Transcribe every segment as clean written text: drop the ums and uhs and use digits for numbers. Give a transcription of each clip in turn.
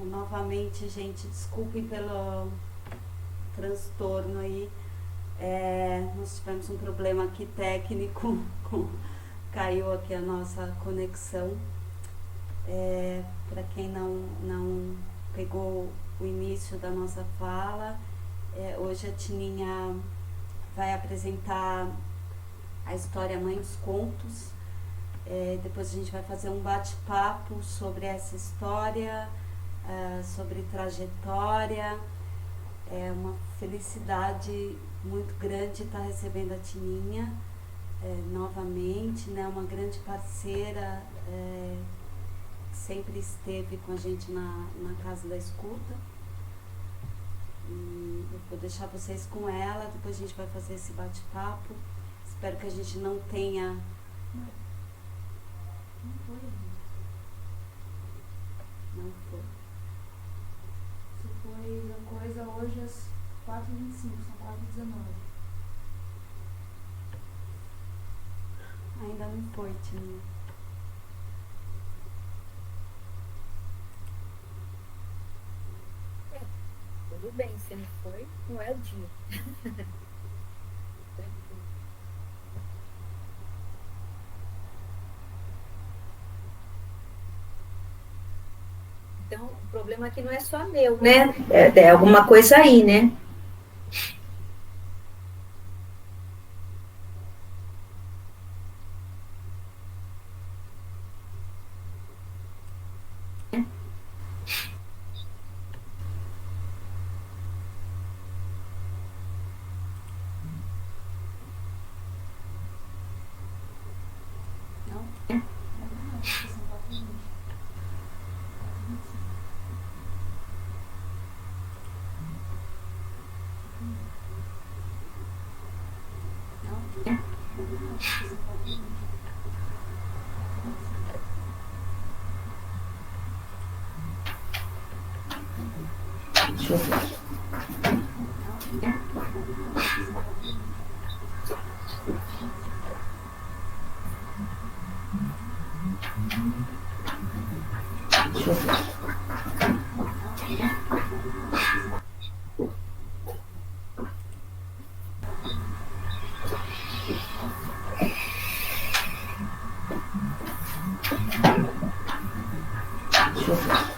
Novamente, gente, desculpem pelo transtorno aí. Nós tivemos um problema aqui técnico, caiu aqui a nossa conexão. Para quem não pegou o início da nossa fala, hoje a Tininha vai apresentar a história Mãe dos Contos. Depois a gente vai fazer um bate-papo sobre essa história, sobre trajetória. É uma felicidade muito grande estar recebendo a Tininha novamente, né? Uma grande parceira, que sempre esteve com a gente na Casa da Escuta. E eu vou deixar vocês com ela, depois a gente vai fazer esse bate-papo. Espero que a gente não tenha... Não foi. Se foi a coisa hoje às 4h25, são 4h19. Ainda não foi, Tininha. Tudo bem, se não foi, não é o dia. Então, o problema aqui não é só meu, né? É alguma coisa aí, né? Deixa eu ver. Deixa eu ver. Deixa eu ver.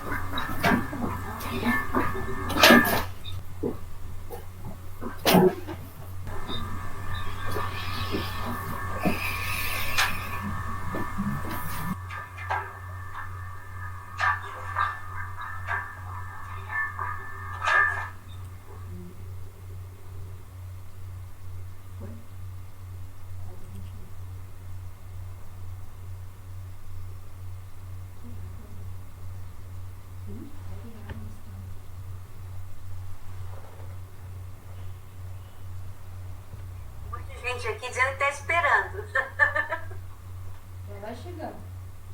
Gente, aqui dizendo que tá esperando. Já vai chegando.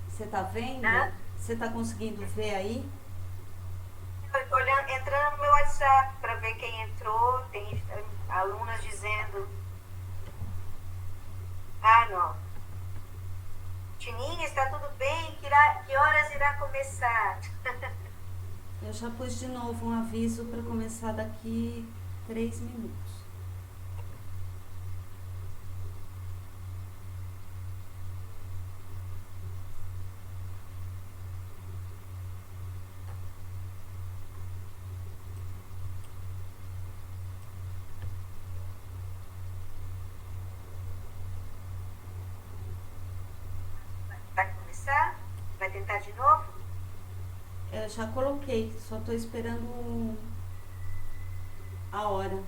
Você tá vendo? Você tá conseguindo ver aí? Olhando, entrando no meu WhatsApp para ver quem entrou, tem alunas dizendo: não. Tininha, está tudo bem? Que horas irá começar? Eu já pus de novo um aviso para começar daqui 3 minutos. Vai começar? Vai tentar de novo? Eu já coloquei, só estou esperando a hora.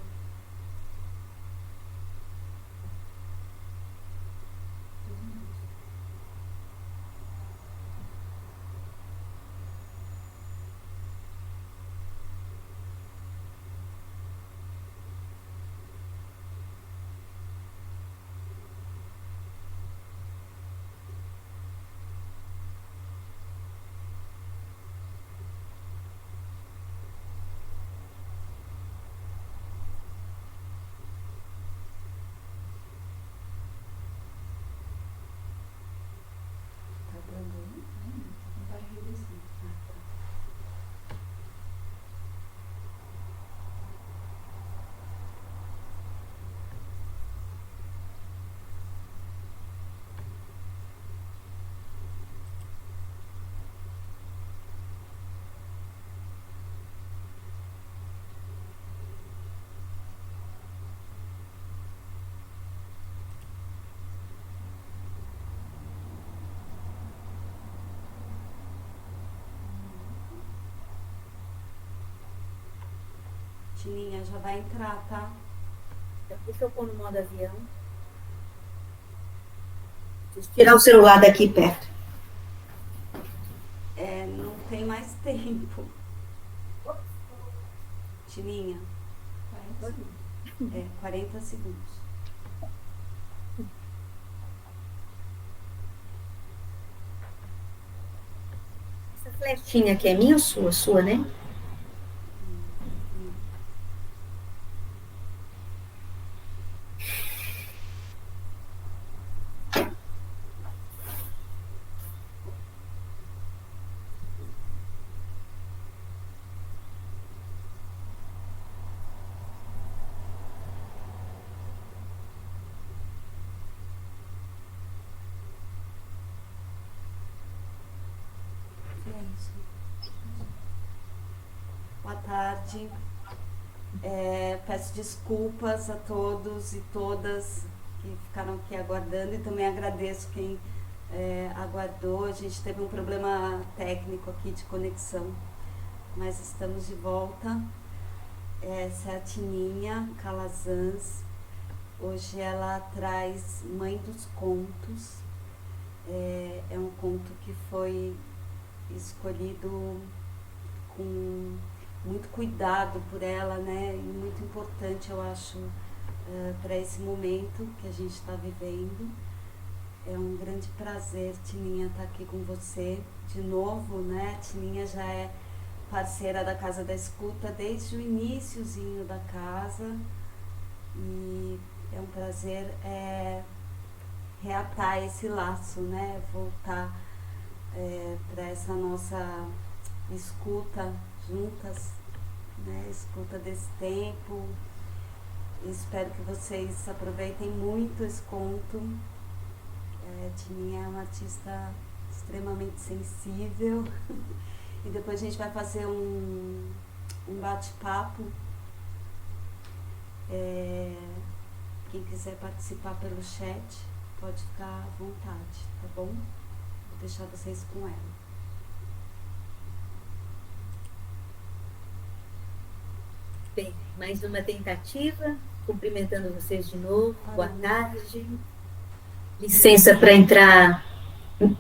Tininha, já vai entrar, tá? Então, deixa eu pôr no modo avião. Preciso tirar o celular daqui perto. Não tem mais tempo. Tininha, 40 segundos. Essa flechinha aqui é minha ou sua? Sua, né? Boa tarde. Peço desculpas a todos e todas que ficaram aqui aguardando e também agradeço quem aguardou. A gente teve um problema técnico aqui de conexão, mas estamos de volta. Essa é a Tininha Calazans. Hoje ela traz Mãe dos Contos. É um conto que foi escolhido com muito cuidado por ela, né? E muito importante, eu acho, para esse momento que a gente está vivendo. É um grande prazer, Tininha, estar aqui com você de novo, né? Tininha já é parceira da Casa da Escuta desde o iniciozinho da casa e é um prazer reatar esse laço, né? Voltar para essa nossa escuta juntas, né? Escuta desse tempo. Espero que vocês aproveitem muito esse conto. Tininha é uma artista extremamente sensível e depois a gente vai fazer um bate-papo. Quem quiser participar pelo chat pode ficar à vontade, tá bom? Vou deixar vocês com ela. Bem, mais uma tentativa, cumprimentando vocês de novo, boa tarde. Licença para entrar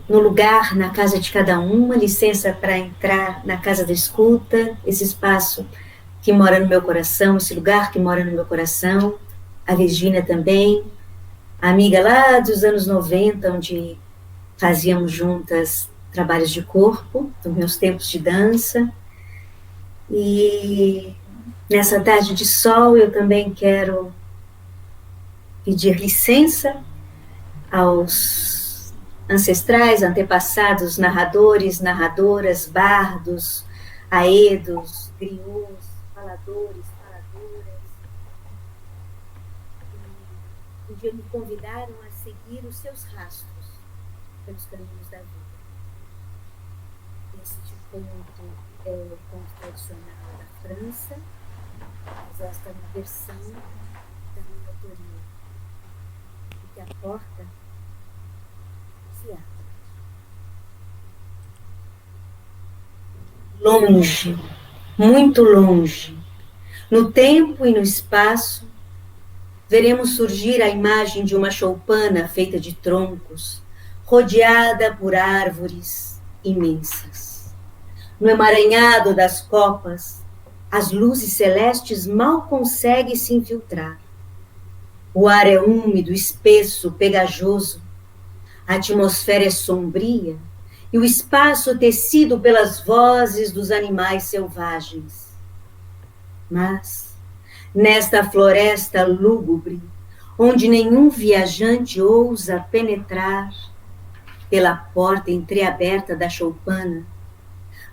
no lugar, na casa de cada uma, licença para entrar na Casa da Escuta, esse espaço que mora no meu coração, esse lugar que mora no meu coração, a Virgínia também, a amiga lá dos anos 90, onde fazíamos juntas trabalhos de corpo, nos meus tempos de dança, e nessa tarde de sol eu também quero pedir licença aos ancestrais, antepassados, narradores, narradoras, bardos, aedos, griots, faladores, faladoras, que um dia me convidaram a seguir os seus rastros pelos caminhos da vida. Este conto é o conto tradicional da França, mas esta é uma versão da minha autoria, e que a porta se abre. Longe, muito longe, no tempo e no espaço, veremos surgir a imagem de uma choupana feita de troncos, rodeada por árvores imensas. No emaranhado das copas, as luzes celestes mal conseguem se infiltrar. O ar é úmido, espesso, pegajoso. A atmosfera é sombria e o espaço tecido pelas vozes dos animais selvagens. Mas, nesta floresta lúgubre, onde nenhum viajante ousa penetrar pela porta entreaberta da choupana,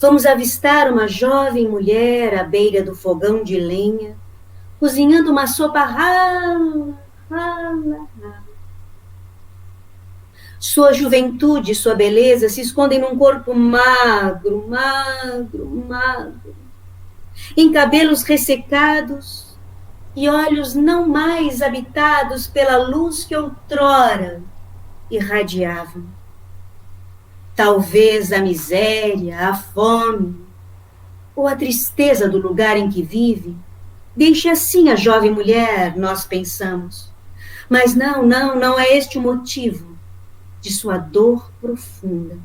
vamos avistar uma jovem mulher à beira do fogão de lenha, cozinhando uma sopa rala. Sua juventude e sua beleza se escondem num corpo magro, em cabelos ressecados e olhos não mais habitados pela luz que outrora irradiavam. Talvez a miséria, a fome ou a tristeza do lugar em que vive Deixe assim a jovem mulher, nós pensamos. Mas não é este o motivo de sua dor profunda.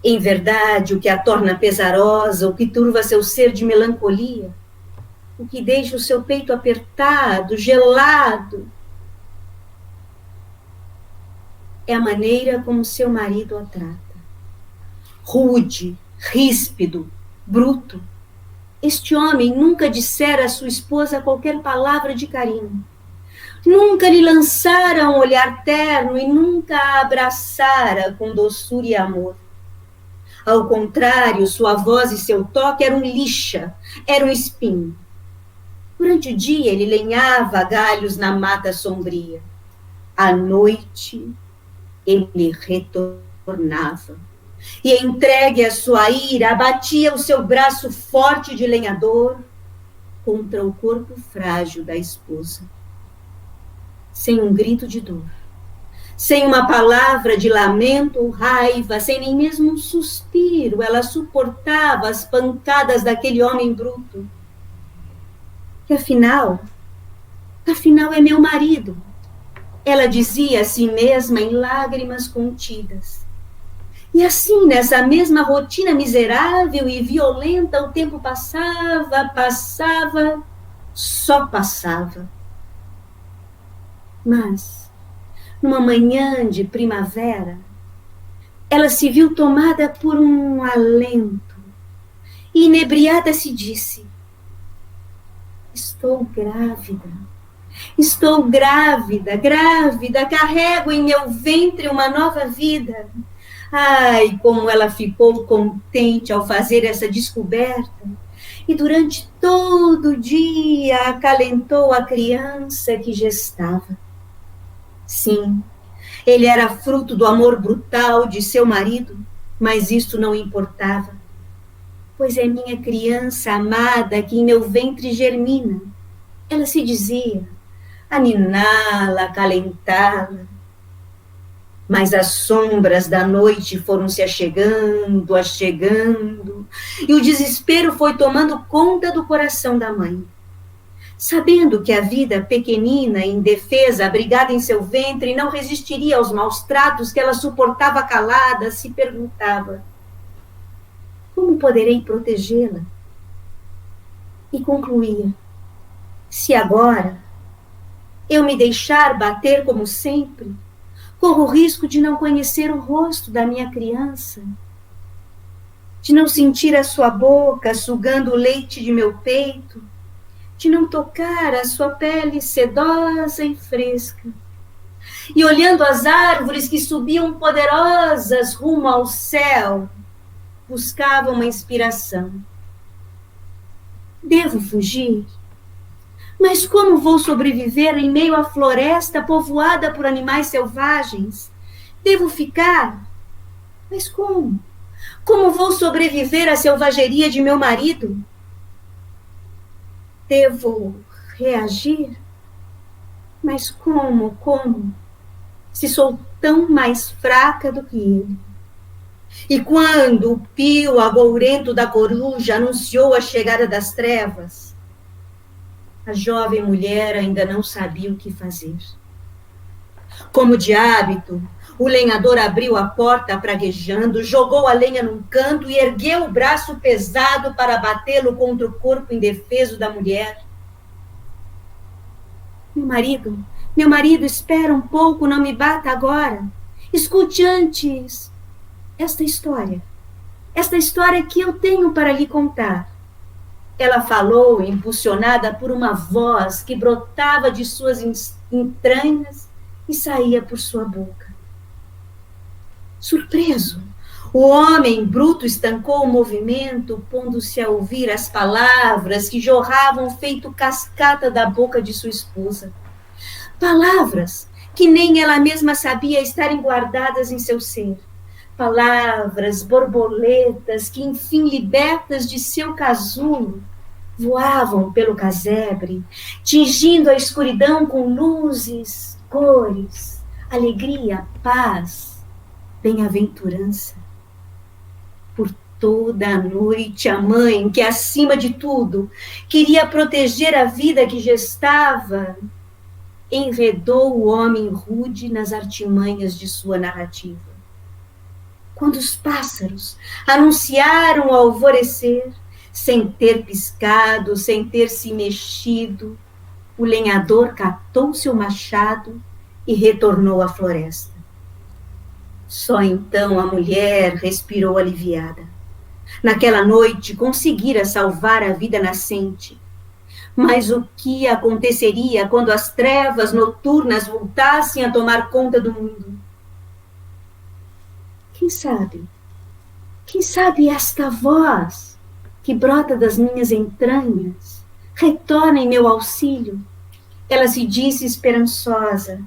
Em verdade, o que a torna pesarosa, o que turva seu ser de melancolia, o que deixa o seu peito apertado, gelado, é a maneira como seu marido a trata. Rude, ríspido, bruto. Este homem nunca dissera à sua esposa qualquer palavra de carinho. Nunca lhe lançara um olhar terno e nunca a abraçara com doçura e amor. Ao contrário, sua voz e seu toque eram lixa, eram espinho. Durante o dia, ele lenhava galhos na mata sombria. À noite, ele retornava. E, entregue à sua ira, abatia o seu braço forte de lenhador contra o corpo frágil da esposa. Sem um grito de dor, sem uma palavra de lamento ou raiva, sem nem mesmo um suspiro, ela suportava as pancadas daquele homem bruto. Que afinal é meu marido, ela dizia a si mesma em lágrimas contidas. E assim, nessa mesma rotina miserável e violenta, o tempo passava, só passava. Mas, numa manhã de primavera, ela se viu tomada por um alento e, inebriada, se disse: estou grávida, carrego em meu ventre uma nova vida. Ai, como ela ficou contente ao fazer essa descoberta. E durante todo o dia acalentou a criança que gestava. Sim, ele era fruto do amor brutal de seu marido, mas isto não importava, pois é minha criança amada que em meu ventre germina. Ela se dizia, a niná-la, acalentá-la. Mas as sombras da noite foram se achegando, e o desespero foi tomando conta do coração da mãe. Sabendo que a vida pequenina, indefesa, abrigada em seu ventre, não resistiria aos maus tratos que ela suportava calada, se perguntava: como poderei protegê-la? E concluía: se agora eu me deixar bater como sempre, corro o risco de não conhecer o rosto da minha criança, de não sentir a sua boca sugando o leite de meu peito, de não tocar a sua pele sedosa e fresca. E olhando as árvores que subiam poderosas rumo ao céu, buscava uma inspiração. Devo fugir? Mas como vou sobreviver em meio à floresta povoada por animais selvagens? Devo ficar? Mas como? Como vou sobreviver à selvageria de meu marido? Devo reagir? Mas como? Se sou tão mais fraca do que ele. E quando o pio agourento da coruja anunciou a chegada das trevas, a jovem mulher ainda não sabia o que fazer. Como de hábito, o lenhador abriu a porta praguejando, jogou a lenha num canto e ergueu o braço pesado para batê-lo contra o corpo indefeso da mulher. Meu marido, espera um pouco, não me bata agora. Escute antes esta história que eu tenho para lhe contar. Ela falou, impulsionada por uma voz que brotava de suas entranhas e saía por sua boca. Surpreso, o homem bruto estancou o movimento, pondo-se a ouvir as palavras que jorravam feito cascata da boca de sua esposa. Palavras que nem ela mesma sabia estarem guardadas em seu ser. Palavras, borboletas que, enfim, libertas de seu casulo, voavam pelo casebre, tingindo a escuridão com luzes, cores, alegria, paz, bem-aventurança. Por Toda a noite, a mãe, que acima de tudo queria proteger a vida que gestava, enredou o homem rude nas artimanhas de sua narrativa. Quando os pássaros anunciaram o alvorecer, sem ter piscado, sem ter se mexido, o lenhador catou seu machado e retornou à floresta. Só então a mulher respirou aliviada. Naquela noite conseguira salvar a vida nascente. Mas o que aconteceria quando as trevas noturnas voltassem a tomar conta do mundo? Quem sabe? Quem sabe esta voz que brota das minhas entranhas retorna em meu auxílio? Ela se disse esperançosa,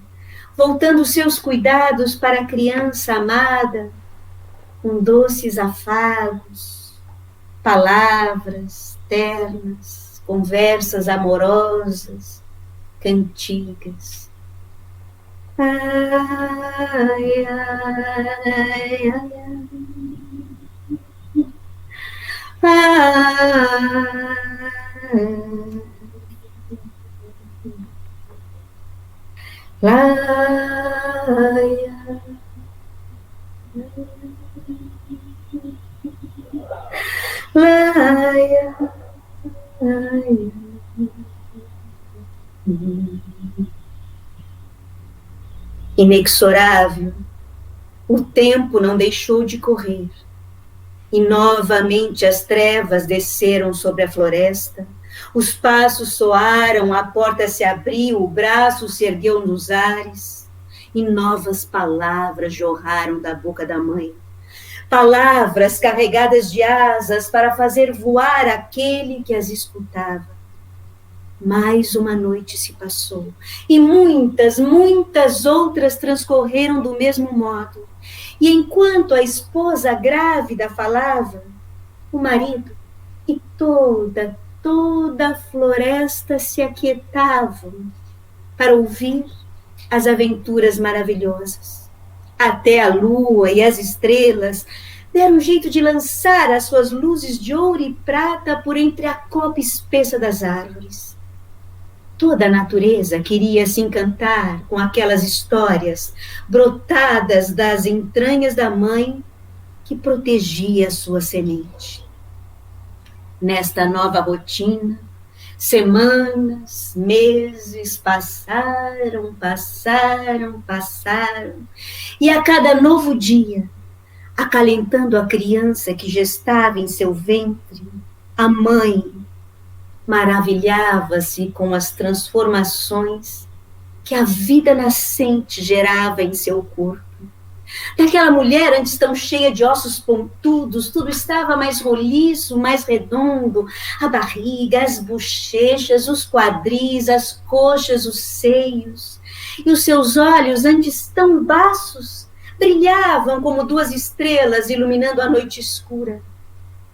voltando seus cuidados para a criança amada, com doces afagos, palavras ternas, conversas amorosas, cantigas. Ai, ai, ai, ai. Inexorável, o tempo não deixou de correr. E novamente as trevas desceram sobre a floresta, os passos soaram, a porta se abriu, o braço se ergueu nos ares, e novas palavras jorraram da boca da mãe. Palavras carregadas de asas para fazer voar aquele que as escutava. Mais uma noite se passou, e muitas, muitas outras transcorreram do mesmo modo. E enquanto a esposa grávida falava, o marido e toda a floresta se aquietavam para ouvir as aventuras maravilhosas. Até a lua e as estrelas deram jeito de lançar as suas luzes de ouro e prata por entre a copa espessa das árvores. Toda a natureza queria se encantar com aquelas histórias brotadas das entranhas da mãe que protegia a sua semente. Nesta nova rotina, semanas, meses passaram, e a cada novo dia, acalentando a criança que gestava em seu ventre, a mãe maravilhava-se com as transformações que a vida nascente gerava em seu corpo. Daquela mulher antes tão cheia de ossos pontudos, tudo estava mais roliço, mais redondo, a barriga, as bochechas, os quadris, as coxas, os seios, e os seus olhos antes tão baços brilhavam como duas estrelas iluminando a noite escura.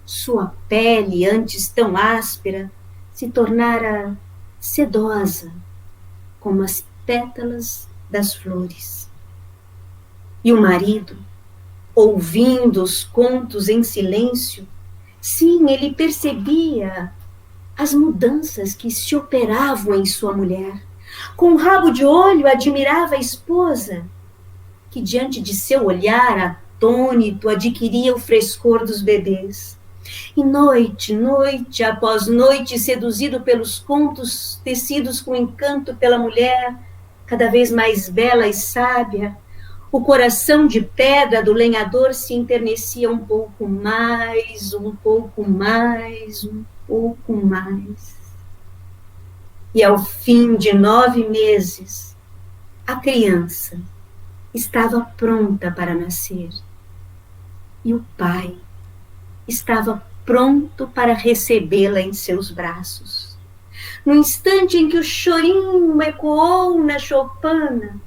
Sua pele antes tão áspera se tornara sedosa, como as pétalas das flores. E o marido, ouvindo os contos em silêncio, sim, ele percebia as mudanças que se operavam em sua mulher. Com um rabo de olho admirava a esposa, que diante de seu olhar atônito adquiria o frescor dos bebês. E noite após noite, seduzido pelos contos tecidos com encanto pela mulher, cada vez mais bela e sábia, o coração de pedra do lenhador se enternecia um pouco mais. E ao fim de 9 meses, a criança estava pronta para nascer. E o pai estava pronto para recebê-la em seus braços. No instante em que o chorinho ecoou na choupana,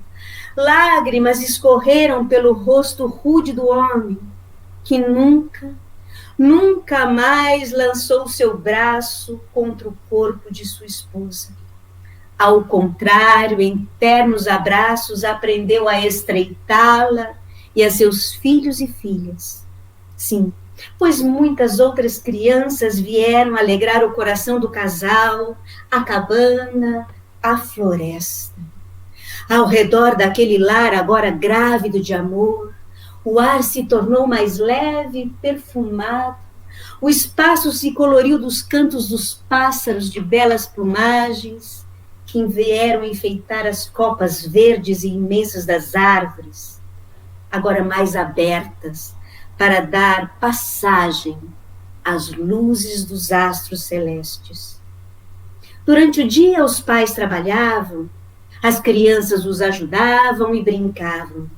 lágrimas escorreram pelo rosto rude do homem, que nunca mais lançou seu braço contra o corpo de sua esposa. Ao contrário, em ternos abraços, aprendeu a estreitá-la e a seus filhos e filhas. Sim, pois muitas outras crianças vieram alegrar o coração do casal, a cabana, a floresta. Ao redor daquele lar agora grávido de amor, o ar se tornou mais leve e perfumado, o espaço se coloriu dos cantos dos pássaros de belas plumagens, que vieram enfeitar as copas verdes e imensas das árvores, agora mais abertas, para dar passagem às luzes dos astros celestes. Durante o dia, os pais trabalhavam, as crianças os ajudavam e brincavam.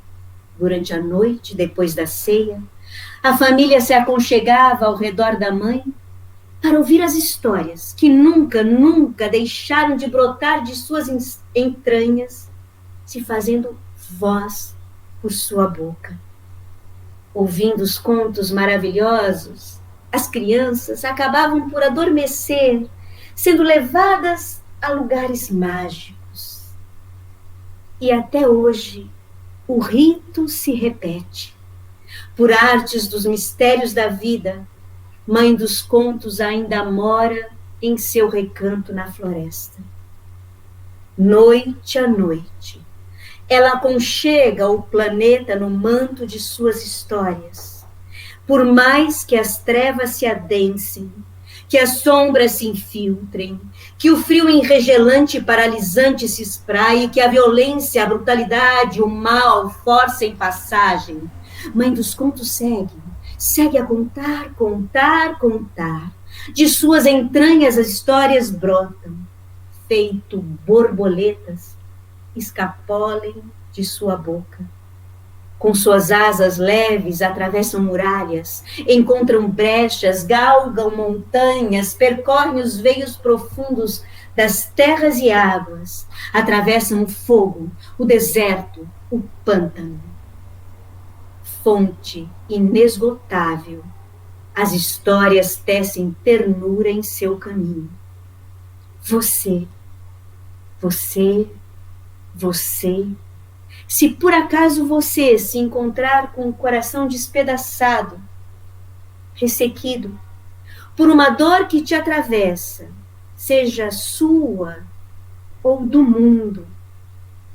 Durante a noite, depois da ceia, a família se aconchegava ao redor da mãe para ouvir as histórias que nunca, nunca deixaram de brotar de suas entranhas, se fazendo voz por sua boca. Ouvindo os contos maravilhosos, as crianças acabavam por adormecer, sendo levadas a lugares mágicos. E até hoje, o rito se repete. Por artes dos mistérios da vida, Mãe dos Contos ainda mora em seu recanto na floresta. Noite a noite, ela aconchega o planeta no manto de suas histórias. Por mais que as trevas se adensem, que as sombras se infiltrem, que o frio enregelante e paralisante se espraie, que a violência, a brutalidade, o mal forcem passagem, Mãe dos Contos segue a contar, contar, contar. De suas entranhas as histórias brotam, feito borboletas, escapolem de sua boca. Com suas asas leves atravessam muralhas, encontram brechas, galgam montanhas, percorrem os veios profundos das terras e águas, atravessam o fogo, o deserto, o pântano. Fonte inesgotável, as histórias tecem ternura em seu caminho. Você, se por acaso você se encontrar com o coração despedaçado, ressequido, por uma dor que te atravessa, seja sua ou do mundo,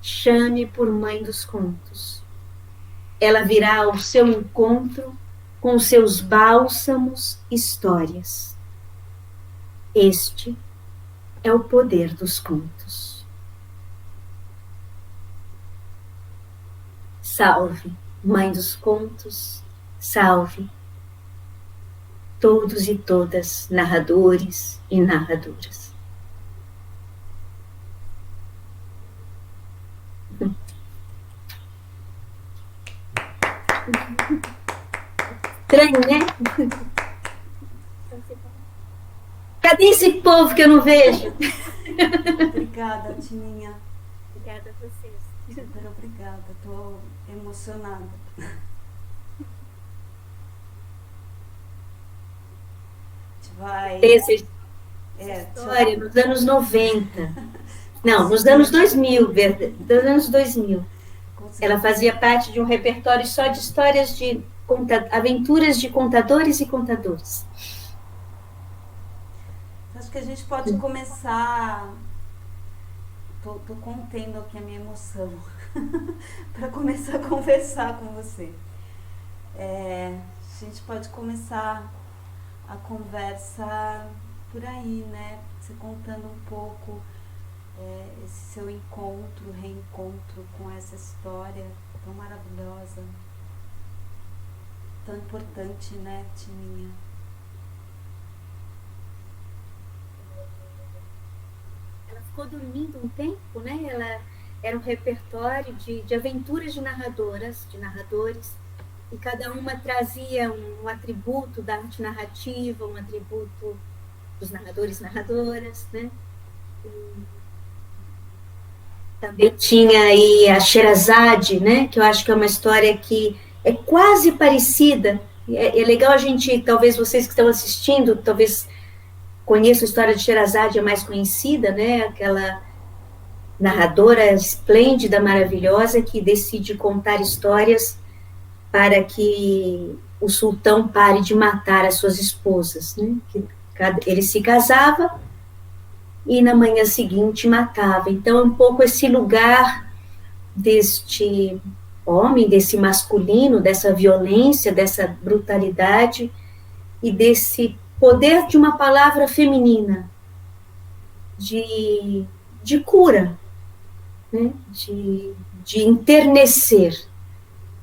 chame por Mãe dos Contos. Ela virá ao seu encontro com seus bálsamos histórias. Este é o poder dos contos. Salve, Mãe dos Contos, salve todos e todas, narradores e narradoras. Estranho, né? Cadê esse povo que eu não vejo? Obrigada, Tininha. Obrigada a vocês. Super obrigada, estou emocionada. Vai. Essa história nos anos 90. Não, nos anos 2000, dos anos 2000. Ela fazia parte de um repertório só de histórias de aventuras de contadores e contadoras. Acho que a gente pode começar. Tô contendo aqui a minha emoção para começar a conversar com você. A gente pode começar a conversa por aí, né? Você contando um pouco esse seu encontro, reencontro com essa história tão maravilhosa, tão importante, né, Tininha? Ela ficou dormindo um tempo, né? Ela era um repertório de aventuras de narradoras, de narradores, e cada uma trazia um atributo da arte narrativa, um atributo dos narradores e narradoras, né? Também tinha aí a Sherazade, né? Que eu acho que é uma história que é quase parecida. É legal a gente, talvez vocês que estão assistindo, talvez conheçam a história de Sherazade, é mais conhecida, né? Aquela narradora esplêndida, maravilhosa, que decide contar histórias para que o sultão pare de matar as suas esposas, né? Ele se casava e na manhã seguinte matava. Então é um pouco esse lugar deste homem, desse masculino, dessa violência, dessa brutalidade e desse poder de uma palavra feminina, de cura, né? de enternecer.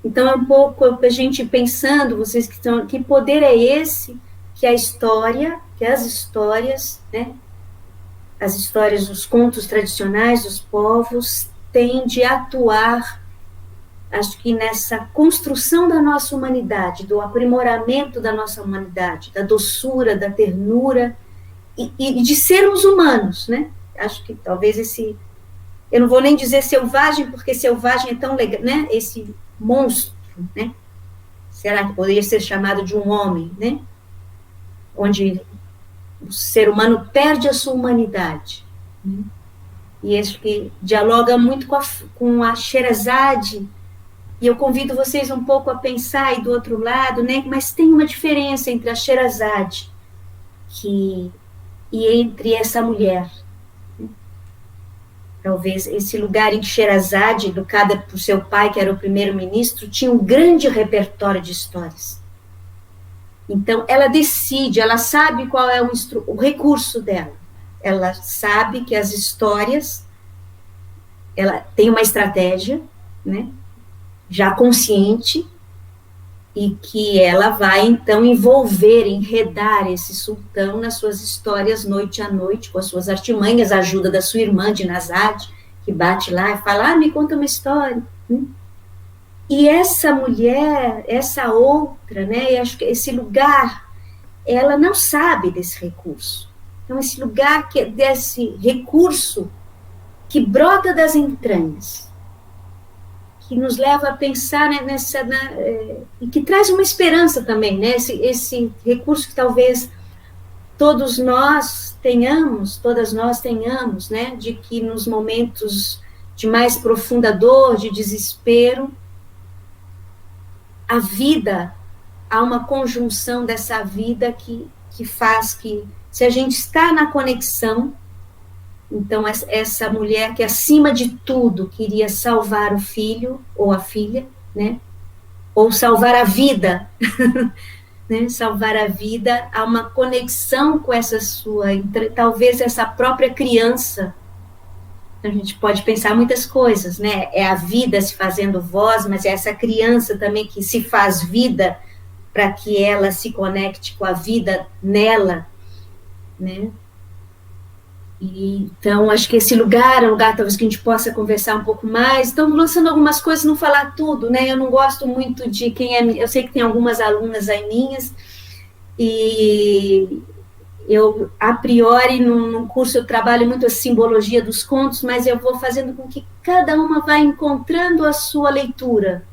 Então é um pouco a gente pensando, vocês que estão, que poder é esse que a história, que as histórias, né? As histórias, os contos tradicionais dos povos têm de atuar, acho que nessa construção da nossa humanidade, do aprimoramento da nossa humanidade, da doçura, da ternura e de sermos humanos, né? Acho que talvez eu não vou nem dizer selvagem, porque selvagem é tão legal, né? Esse monstro, né? Será que poderia ser chamado de um homem, né? Onde o ser humano perde a sua humanidade, né? E acho que dialoga muito com a Sherazade, e eu convido vocês um pouco a pensar aí do outro lado, né? Mas tem uma diferença entre a Sherazade e entre essa mulher. Talvez esse lugar em Sherazade, educada por seu pai, que era o primeiro-ministro, tinha um grande repertório de histórias. Então, ela decide, ela sabe qual é o recurso dela. Ela sabe que as histórias, ela tem uma estratégia, né, já consciente, e que ela vai, então, enredar esse sultão nas suas histórias noite a noite, com as suas artimanhas, a ajuda da sua irmã, Dinazade, que bate lá e fala, me conta uma história. E essa mulher, essa outra, né, acho que esse lugar, ela não sabe desse recurso. Então, esse lugar, desse recurso que brota das entranhas, que nos leva a pensar, né, e que traz uma esperança também, né, esse recurso que talvez todas nós tenhamos, né, de que nos momentos de mais profunda dor, de desespero, a vida, há uma conjunção dessa vida que faz que, se a gente está na conexão, então, essa mulher que, acima de tudo, queria salvar o filho ou a filha, né? Ou salvar a vida, né? Salvar a vida, há uma conexão com essa talvez essa própria criança. A gente pode pensar muitas coisas, né? É a vida se fazendo voz, mas é essa criança também que se faz vida para que ela se conecte com a vida nela, né? Então, acho que esse lugar é um lugar talvez que a gente possa conversar um pouco mais. Estamos lançando algumas coisas, não falar tudo, né? Eu não gosto muito de quem é... Eu sei que tem algumas alunas aí minhas, e eu, a priori, num curso eu trabalho muito a simbologia dos contos, mas eu vou fazendo com que cada uma vá encontrando a sua leitura.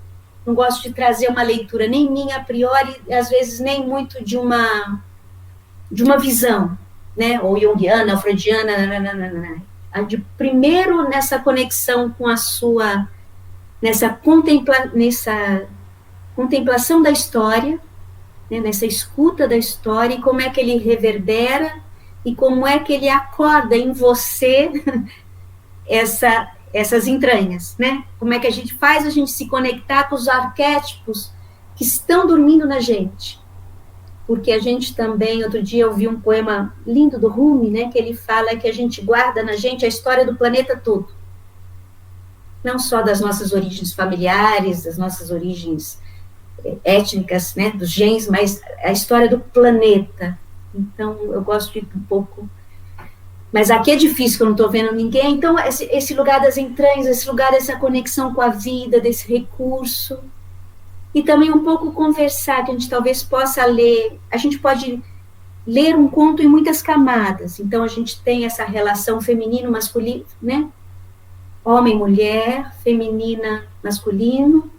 Não gosto de trazer uma leitura nem minha a priori, às vezes nem muito de uma visão, né, ou junguiana, ou freudiana, primeiro nessa conexão com a sua, nessa contemplação da história, né, nessa escuta da história, e como é que ele reverbera, e como é que ele acorda em você essas entranhas, né, como é que a gente se conectar com os arquétipos que estão dormindo na gente. Porque a gente também, outro dia eu vi um poema lindo do Rumi, né, que ele fala que a gente guarda na gente a história do planeta todo. Não só das nossas origens familiares, das nossas origens étnicas, né, dos genes, mas a história do planeta. Então, eu gosto de um pouco... Mas aqui é difícil, que eu não estou vendo ninguém. Então, esse lugar das entranhas, esse lugar dessa conexão com a vida, desse recurso... E também um pouco conversar, que a gente talvez possa ler, a gente pode ler um conto em muitas camadas. Então, a gente tem essa relação feminino-masculino, né? Homem-mulher, feminina-masculino,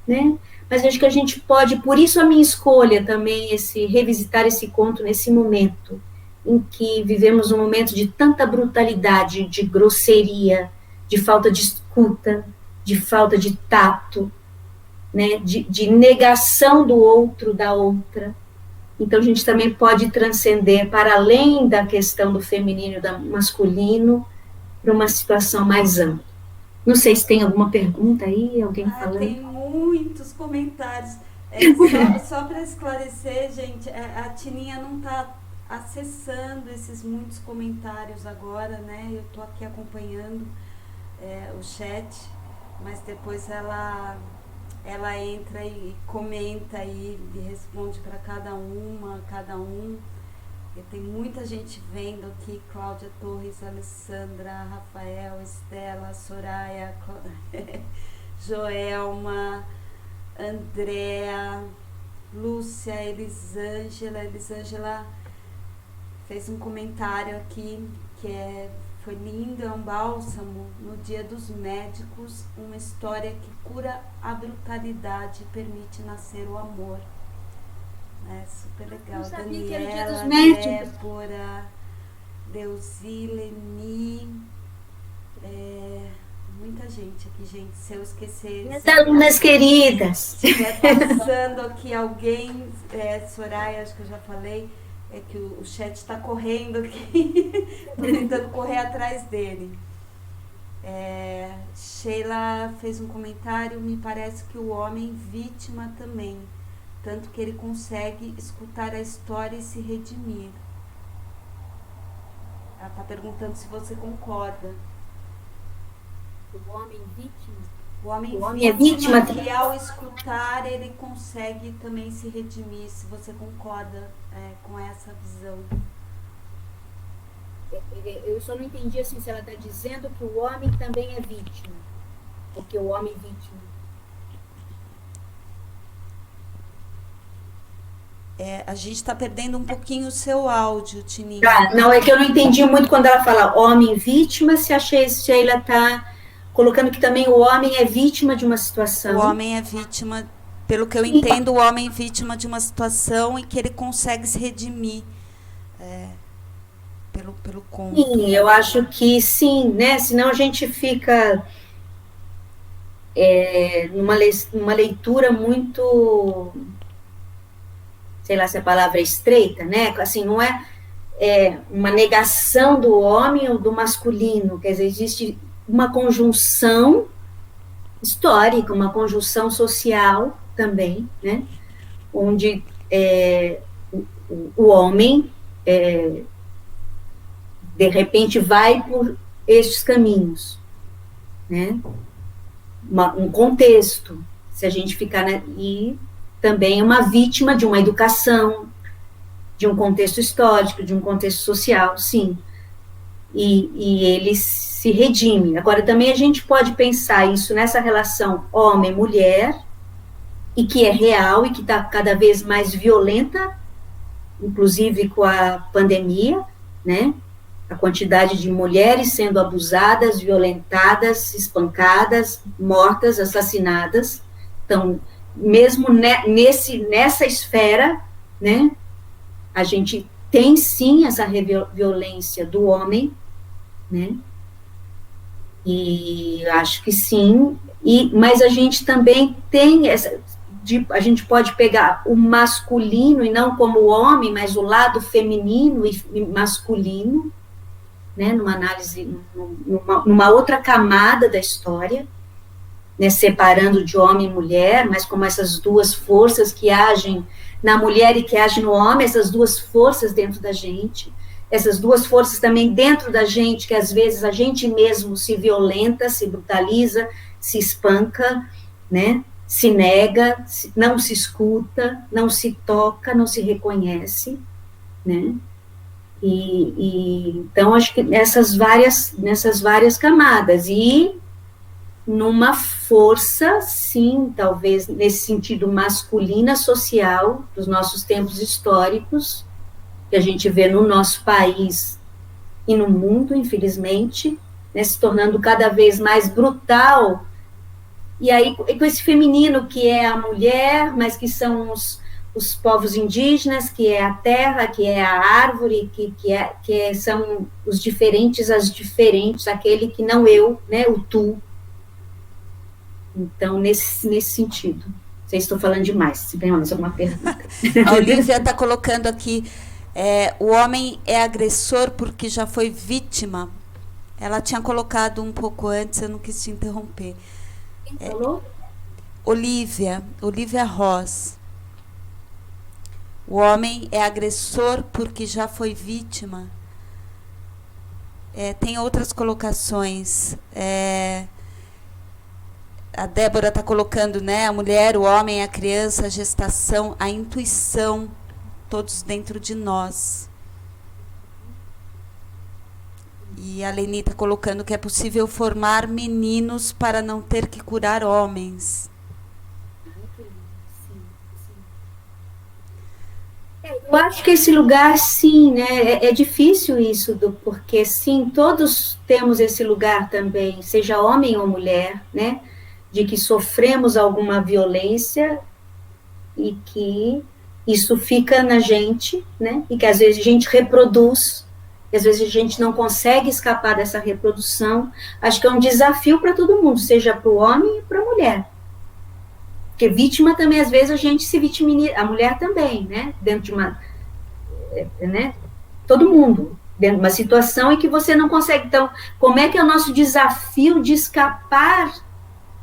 né? Mas acho que a gente pode, por isso a minha escolha também, revisitar esse conto nesse momento, em que vivemos um momento de tanta brutalidade, de grosseria, de falta de escuta, de falta de tato, né, de negação do outro, da outra. Então, a gente também pode transcender para além da questão do feminino e do masculino para uma situação mais ampla. Não sei se tem alguma pergunta aí, alguém falando. Tem muitos comentários. Só para esclarecer, gente, a Tininha não está acessando esses muitos comentários agora, né? Eu estou aqui acompanhando o chat, mas depois ela entra e comenta e responde para cada um. E tem muita gente vendo aqui, Cláudia Torres, Alessandra, Rafael, Estela, Soraya, Joelma, Andréa, Lúcia, Elisângela fez um comentário aqui que foi lindo, é um bálsamo no Dia dos Médicos, uma história que cura a brutalidade e permite nascer o amor. Super legal. Eu sabia Daniela, que era o Dia dos Médicos. Débora, Leni, muita gente aqui, gente. Se eu esquecer... Minhas alunas queridas. Se estiver passando aqui alguém, Soraya, acho que eu já falei, que o chat está correndo aqui. Estou tentando correr atrás dele. Sheila fez um comentário, me parece que o homem vítima também, tanto que ele consegue escutar a história e se redimir. Ela está perguntando se você concorda. O homem vítima? O homem é vítima. E ao escutar, ele consegue também se redimir, se você concorda com essa visão. Eu só não entendi assim, se ela está dizendo que o homem também é vítima. Porque o homem é vítima. A gente está perdendo um pouquinho o seu áudio, Tininha. Não, é que eu não entendi muito quando ela fala homem vítima, se a Sheila está colocando que também o homem é vítima de uma situação. O homem é vítima, pelo que eu entendo, o homem é vítima de uma situação e que ele consegue se redimir pelo conto. Sim, eu acho que sim, né? Senão a gente fica numa leitura muito... sei lá se a palavra é estreita, né? Assim, não é uma negação do homem ou do masculino, quer dizer, existe uma conjunção histórica, uma conjunção social também, né? Onde o homem, de repente, vai por estes caminhos, né? Um contexto, se a gente ficar... e também é uma vítima de uma educação, de um contexto histórico, de um contexto social, sim. E ele se redime. Agora, também a gente pode pensar isso nessa relação homem-mulher, e que é real, e que está cada vez mais violenta, inclusive com a pandemia, né? A quantidade de mulheres sendo abusadas, violentadas, espancadas, mortas, assassinadas. Então, mesmo nessa esfera, né, a gente tem sim essa violência do homem, né, e acho que sim, mas a gente também tem a gente pode pegar o masculino, e não como o homem, mas o lado feminino e masculino, né, numa análise, numa outra camada da história, né, separando de homem e mulher, mas como essas duas forças que agem na mulher e que agem no homem, essas duas forças dentro da gente, essas duas forças também dentro da gente, que às vezes a gente mesmo se violenta, se brutaliza, se espanca, né, se nega, não se escuta, não se toca, não se reconhece, né, então acho que nessas várias camadas, e numa força, sim, talvez nesse sentido masculina social dos nossos tempos históricos, que a gente vê no nosso país e no mundo, infelizmente, né, se tornando cada vez mais brutal, e aí com esse feminino que é a mulher, mas que são os povos indígenas, que é a terra, que é a árvore, que são os diferentes, as diferentes, aquele que não eu, né, o tu. Então, nesse sentido. Não sei se estou falando demais, se tem mais alguma pergunta. A Olivia está colocando aqui, o homem é agressor porque já foi vítima. Ela tinha colocado um pouco antes, eu não quis te interromper. Quem falou? Olivia Ross. O homem é agressor porque já foi vítima. Tem outras colocações. A Débora está colocando, né? A mulher, o homem, a criança, a gestação, a intuição, todos dentro de nós. E a Leni está colocando que é possível formar meninos para não ter que curar homens. Eu acho que esse lugar, sim, né? É difícil isso, porque, sim, todos temos esse lugar também, seja homem ou mulher, né? De que sofremos alguma violência e que isso fica na gente, né? E que às vezes a gente reproduz, e às vezes a gente não consegue escapar dessa reprodução. Acho que é um desafio para todo mundo, seja para o homem e para a mulher. Porque vítima também, às vezes, a gente se vitimiza, a mulher também, né? Dentro de uma... né? Todo mundo, dentro de uma situação em que você não consegue. Então, como é que é o nosso desafio de escapar?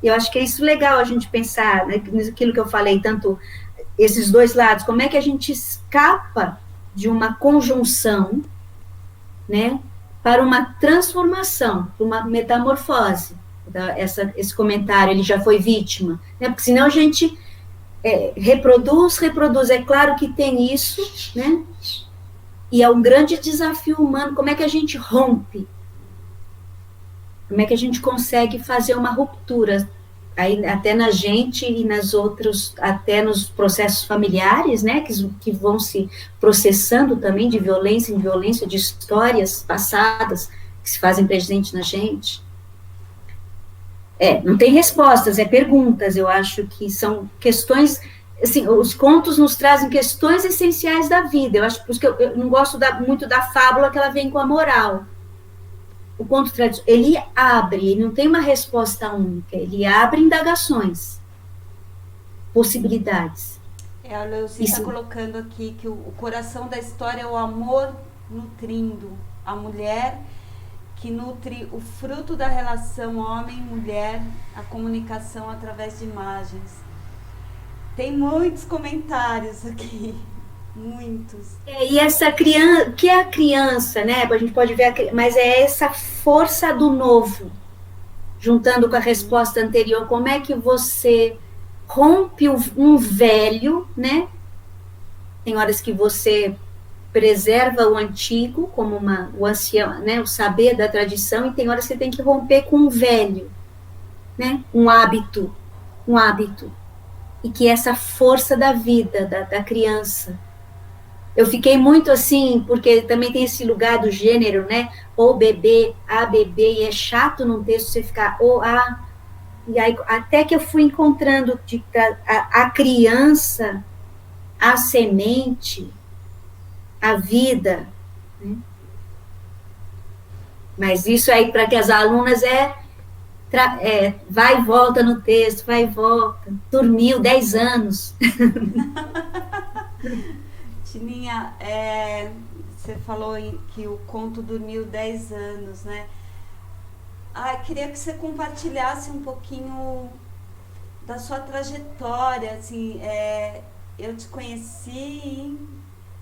Eu acho que é isso legal a gente pensar, né? Naquilo que eu falei, tanto esses dois lados, como é que a gente escapa de uma conjunção, né? Para uma transformação, para uma metamorfose. Esse comentário, ele já foi vítima, né? Porque senão a gente reproduz. É claro que tem isso, né? E é um grande desafio humano. Como é que a gente rompe? Como é que a gente consegue fazer uma ruptura? Aí, até na gente e nas outras, até nos processos familiares, né? Que vão se processando também de violência em violência, de histórias passadas que se fazem presente na gente. Não tem respostas, perguntas. Eu acho que são questões. Assim, os contos nos trazem questões essenciais da vida. Eu acho por isso que eu não gosto muito da fábula que ela vem com a moral. O conto tradicional, ele abre, ele não tem uma resposta única, ele abre indagações, possibilidades. A Leuci está colocando aqui que o coração da história é o amor nutrindo a mulher, que nutre o fruto da relação homem-mulher, a comunicação através de imagens. Tem muitos comentários aqui, muitos. E essa criança, que é a criança, né? A gente pode ver, mas é essa força do novo, juntando com a resposta anterior. Como é que você rompe um velho, né? Tem horas que você preserva o antigo como o ancião, né? O saber da tradição, e tem horas que você tem que romper com o velho, né? Um hábito, e que é essa força da vida da criança. Eu fiquei muito assim, porque também tem esse lugar do gênero, né? Ou bebê, a bebê, e é chato num texto você ficar ou a. E aí, até que eu fui encontrando a criança, a semente, a vida. Né? Mas isso aí, para que as alunas vai e volta no texto, vai e volta. Dormiu 10 anos. Tininha, você falou que o conto dormiu 10 anos, né? Queria que você compartilhasse um pouquinho da sua trajetória, assim, eu te conheci em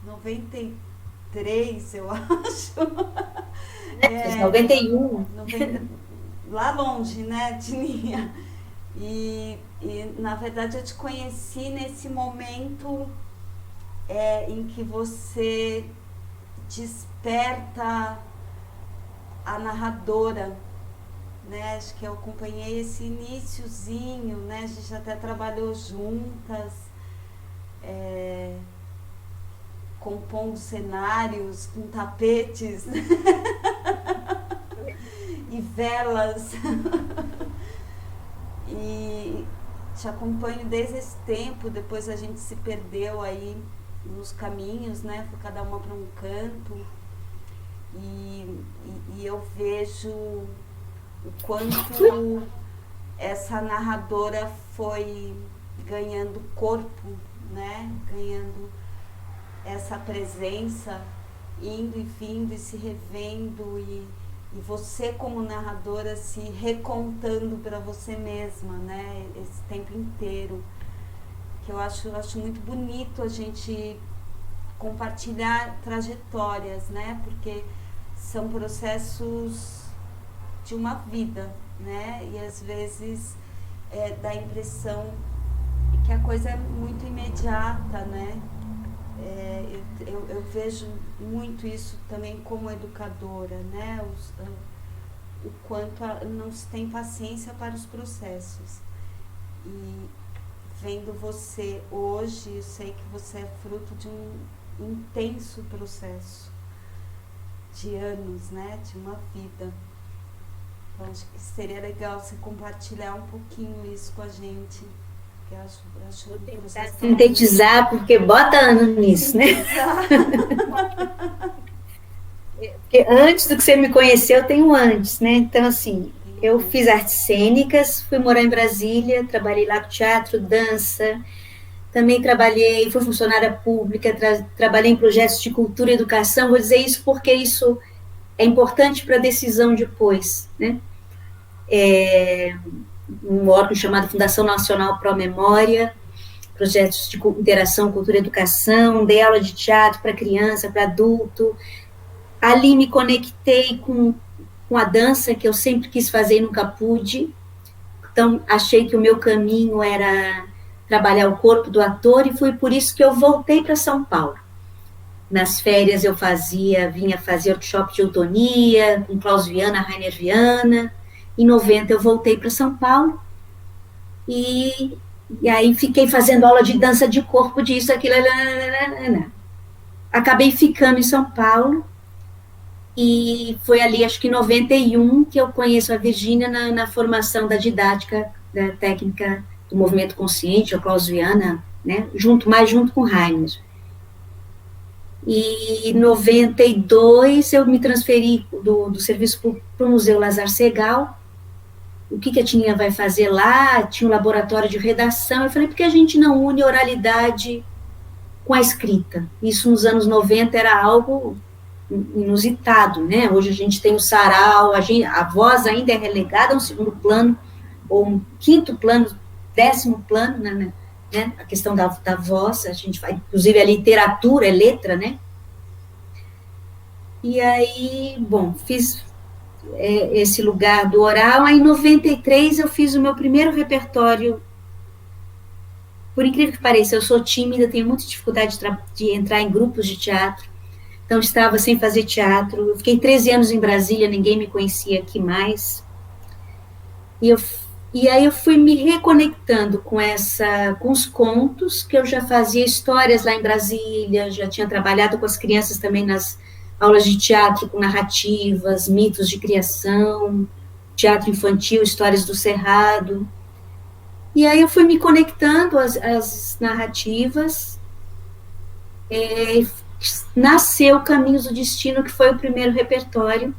93, eu acho. 91. Lá longe, né, Tininha? E, na verdade, eu te conheci nesse momento em que você desperta a narradora, né? Acho que eu acompanhei esse iniciozinho, né? A gente até trabalhou juntas, compondo cenários com tapetes e velas. E te acompanho desde esse tempo. Depois a gente se perdeu aí nos caminhos, né? Foi cada uma para um canto. E eu vejo o quanto essa narradora foi ganhando corpo, né? Ganhando essa presença, indo e vindo e se revendo, e você como narradora se recontando para você mesma, né? Esse tempo inteiro, que eu acho muito bonito a gente compartilhar trajetórias, né? Porque são processos de uma vida, né? E às vezes dá a impressão que a coisa é muito imediata, né? Eu vejo muito isso também como educadora, né? O quanto não se tem paciência para os processos. E vendo você hoje, eu sei que você é fruto de um intenso processo, de anos, né? De uma vida. Então, acho que seria legal você compartilhar um pouquinho isso com a gente. Eu acho vou tentar sintetizar, porque bota ano nisso, né? Porque antes do que você me conheceu, eu tenho antes, né? Então, assim, eu fiz artes cênicas, fui morar em Brasília, trabalhei lá com teatro, dança, também fui funcionária pública, trabalhei em projetos de cultura e educação. Vou dizer isso porque isso é importante para a decisão depois, né? Um órgão chamado Fundação Nacional Pro Memória, projetos de interação, cultura e educação, dei aula de teatro para criança, para adulto. Ali me conectei com a dança, que eu sempre quis fazer e nunca pude. Então, achei que o meu caminho era trabalhar o corpo do ator, e foi por isso que eu voltei para São Paulo. Nas férias eu vinha fazer workshop de eutonia, com Klaus Viana, Rainer Viana. Em 90 eu voltei para São Paulo, e aí fiquei fazendo aula de dança de corpo, disso, aquilo, acabei ficando em São Paulo, e foi ali, acho que em 91, que eu conheço a Virgínia na formação da didática, da técnica do movimento consciente, o Klaus Viana, né, junto com Rainer. E em 92 eu me transferi do serviço para o Museu Lazar Segal. O que a Tininha vai fazer lá? Tinha um laboratório de redação. Eu falei, por que a gente não une oralidade com a escrita? Isso nos anos 90 era algo inusitado, né? Hoje a gente tem o sarau, a voz ainda é relegada a um segundo plano, ou um quinto plano, 10º plano, né? A questão da voz, a gente vai, inclusive a literatura é letra, né? E aí, bom, fiz esse lugar do oral. Aí em 93 eu fiz o meu primeiro repertório. Por incrível que pareça, eu sou tímida, tenho muita dificuldade de entrar em grupos de teatro, então estava sem fazer teatro. Eu fiquei 13 anos em Brasília, ninguém me conhecia aqui mais, e aí eu fui me reconectando com os contos, que eu já fazia histórias lá em Brasília, já tinha trabalhado com as crianças também nas aulas de teatro com narrativas, mitos de criação, teatro infantil, histórias do Cerrado. E aí eu fui me conectando às narrativas. Nasceu Caminhos do Destino, que foi o primeiro repertório.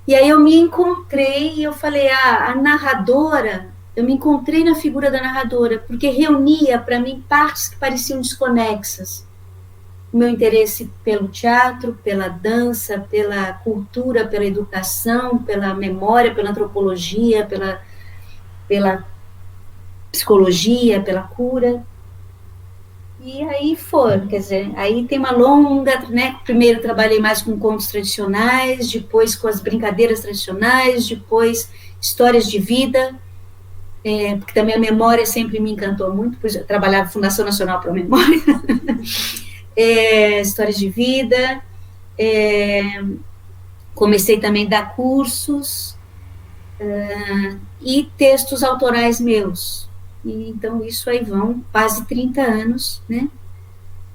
E aí eu me encontrei, e eu falei, a narradora, eu me encontrei na figura da narradora, porque reunia para mim partes que pareciam desconexas. O meu interesse pelo teatro, pela dança, pela cultura, pela educação, pela memória, pela antropologia, pela psicologia, pela cura. E aí quer dizer, aí tem uma longa, né? Primeiro trabalhei mais com contos tradicionais, depois com as brincadeiras tradicionais, depois histórias de vida, porque também a memória sempre me encantou muito, pois eu trabalhava na Fundação Nacional para a Memória. Histórias de vida, comecei também a dar cursos, e textos autorais meus. E, então, isso aí vão quase 30 anos, né?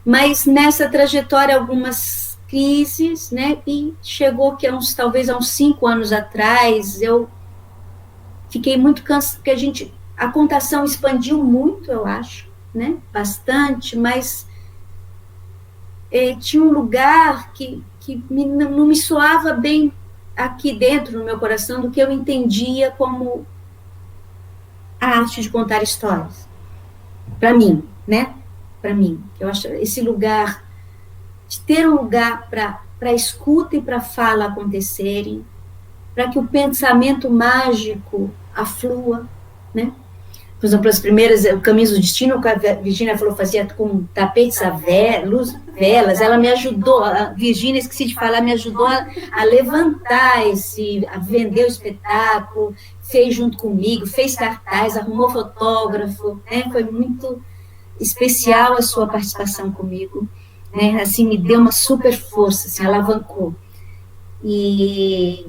Mas nessa trajetória, algumas crises, né? E chegou que talvez há uns 5 anos atrás, eu fiquei muito cansada, porque a contação expandiu muito, eu acho, né? Bastante, mas tinha um lugar que não me soava bem aqui dentro, no meu coração, do que eu entendia como a arte de contar histórias. para mim, né? Para mim, eu acho esse lugar, de ter um lugar para a escuta e para a fala acontecerem, para que o pensamento mágico aflua, né? Por exemplo, as primeiras, o Caminhos do Destino, que a Virgínia falou, fazia com tapetes a velas, ela me ajudou, a Virgínia, esqueci de falar, me ajudou a levantar a vender o espetáculo, fez junto comigo, fez cartaz, arrumou fotógrafo, né? Foi muito especial a sua participação comigo, né? Assim, me deu uma super força, assim, alavancou. E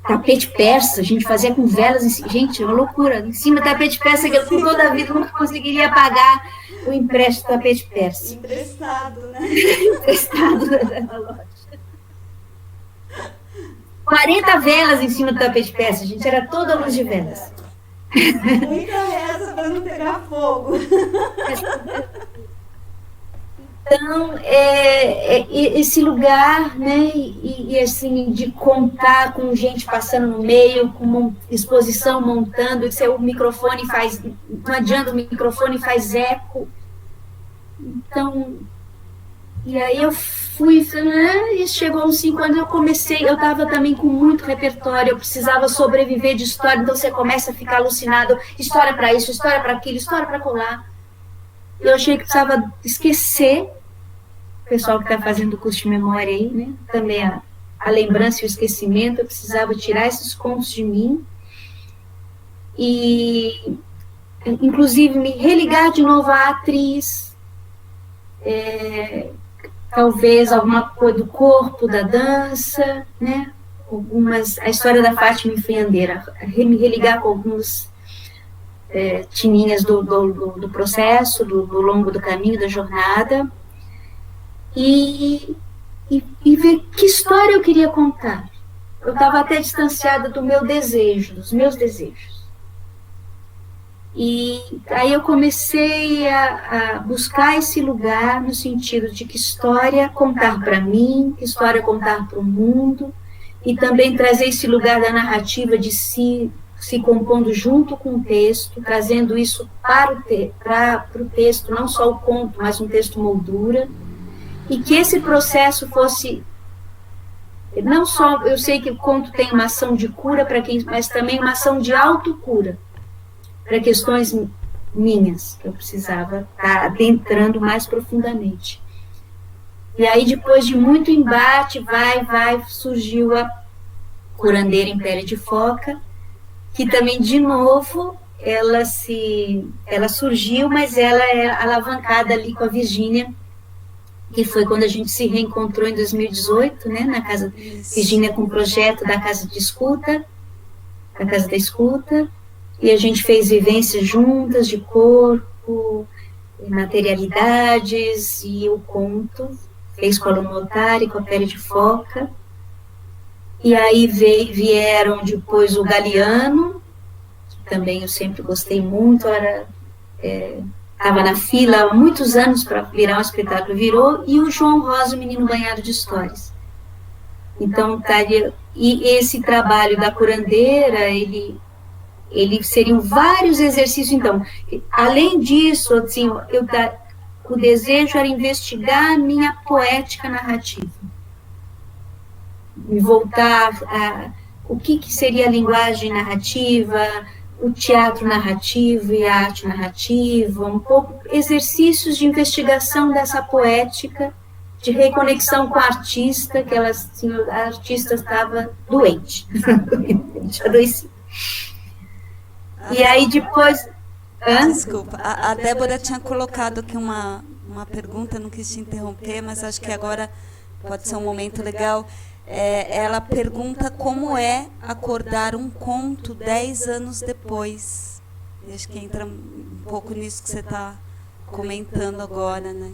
tapete persa, a gente fazia com velas, gente, é uma loucura, em cima do tapete persa, que eu toda a vida nunca conseguiria pagar o empréstimo do tapete persa. Emprestado, né? Emprestado na loja. 40 velas em cima do tapete persa, gente, era toda luz de velas. Muita reza para não pegar fogo. Então, esse lugar, né, e assim, de contar com gente passando no meio, com uma exposição montando, e o microfone faz, não adianta, o microfone faz eco. Então, e aí eu fui, e chegou uns 5 anos, eu estava também com muito repertório, eu precisava sobreviver de história, então você começa a ficar alucinado, história para isso, história para aquilo, história para colar. Eu achei que precisava esquecer, o pessoal que está fazendo o curso de memória aí, né? Também a lembrança e o esquecimento, eu precisava tirar esses contos de mim e, inclusive, me religar de novo à atriz, talvez alguma coisa do corpo, da dança, né? A história da Fátima Enfiandeira, me religar com algumas tininhas do processo, do longo do caminho, da jornada, e ver que história eu queria contar. Eu estava até distanciada do meu desejo, dos meus desejos. E aí eu comecei a buscar esse lugar no sentido de que história contar para mim, que história contar para o mundo, e também trazer esse lugar da narrativa de si, se compondo junto com o texto, trazendo isso para o texto, não só o conto, mas um texto moldura, e que esse processo fosse, não só, eu sei que o conto tem uma ação de cura para quem, mas também uma ação de autocura, para questões minhas, que eu precisava estar adentrando mais profundamente. E aí, depois de muito embate, surgiu a Curandeira em Pele de Foca, que também, de novo, ela surgiu, mas ela é alavancada ali com a Virgínia, que foi quando a gente se reencontrou em 2018, né, na casa, Virgínia com o projeto da Casa de Escuta, da Casa da Escuta, e a gente fez vivências juntas de corpo, materialidades, e o conto, fez com a Luna Altari, com a Pele de Foca, e aí vieram depois o Galeano, que também eu sempre gostei muito, estava na fila há muitos anos para virar um espetáculo, virou, e o João Rosa, o Menino Banhado de Histórias. Então, e esse trabalho da curandeira, ele seriam vários exercícios. Então, além disso, assim, o desejo era investigar a minha poética narrativa, me voltar a o que seria a linguagem narrativa, o teatro narrativo e a arte narrativa, um pouco exercícios de investigação dessa poética, de reconexão com a artista, que a artista estava doente, adoecida. E aí depois... Desculpa, a Débora tinha colocado aqui uma pergunta, não quis te interromper, mas acho que agora pode ser um momento legal. Ela pergunta como é acordar um conto 10 anos depois. E acho que entra um pouco nisso que você está comentando agora, né?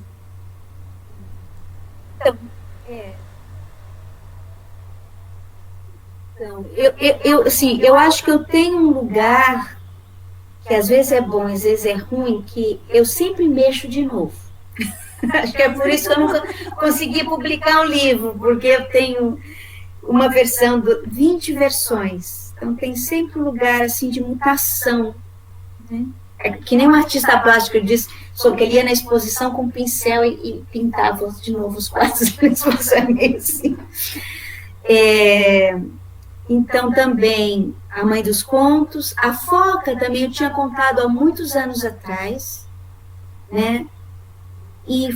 Então, eu acho que eu tenho um lugar que às vezes é bom, às vezes é ruim, que eu sempre mexo de novo. Acho que é por isso que eu nunca consegui publicar um livro, porque eu tenho uma versão, 20 versões. Então tem sempre um lugar assim de mutação, né? É que nem um artista plástico diz, só que ele ia na exposição com um pincel e pintava de novo os quadros na exposição, assim. Então, também, A Mãe dos Contos. A Foca também eu tinha contado há muitos anos atrás, né? E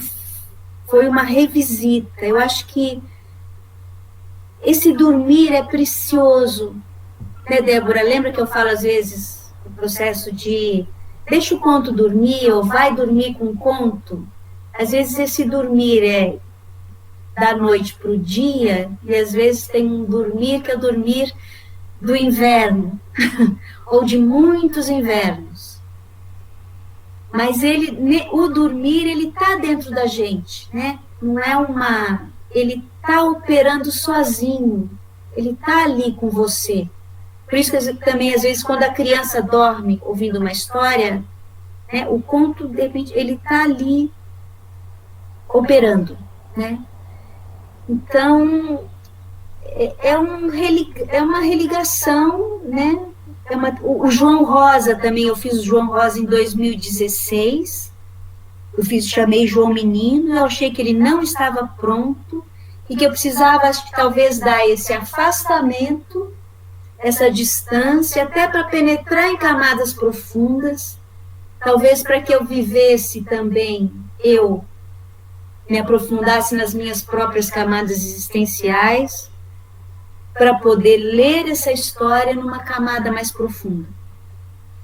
foi uma revisita. Eu acho que esse dormir é precioso, né, Débora? Lembra que eu falo às vezes o processo de deixa o conto dormir ou vai dormir com o conto? Às vezes esse dormir é da noite para o dia e às vezes tem um dormir que é o dormir do inverno ou de muitos invernos. Mas o dormir, ele está dentro da gente, né? Não é ele está operando sozinho, ele está ali com você. Por isso que também, às vezes, quando a criança dorme ouvindo uma história, né, o conto, de repente, ele está ali operando, né? Então, é uma religação, né? O João Rosa também, eu fiz o João Rosa em 2016, chamei João Menino, eu achei que ele não estava pronto e que eu precisava, acho que talvez, dar esse afastamento, essa distância, até para penetrar em camadas profundas, talvez para que eu vivesse também, eu me aprofundasse nas minhas próprias camadas existenciais, para poder ler essa história numa camada mais profunda.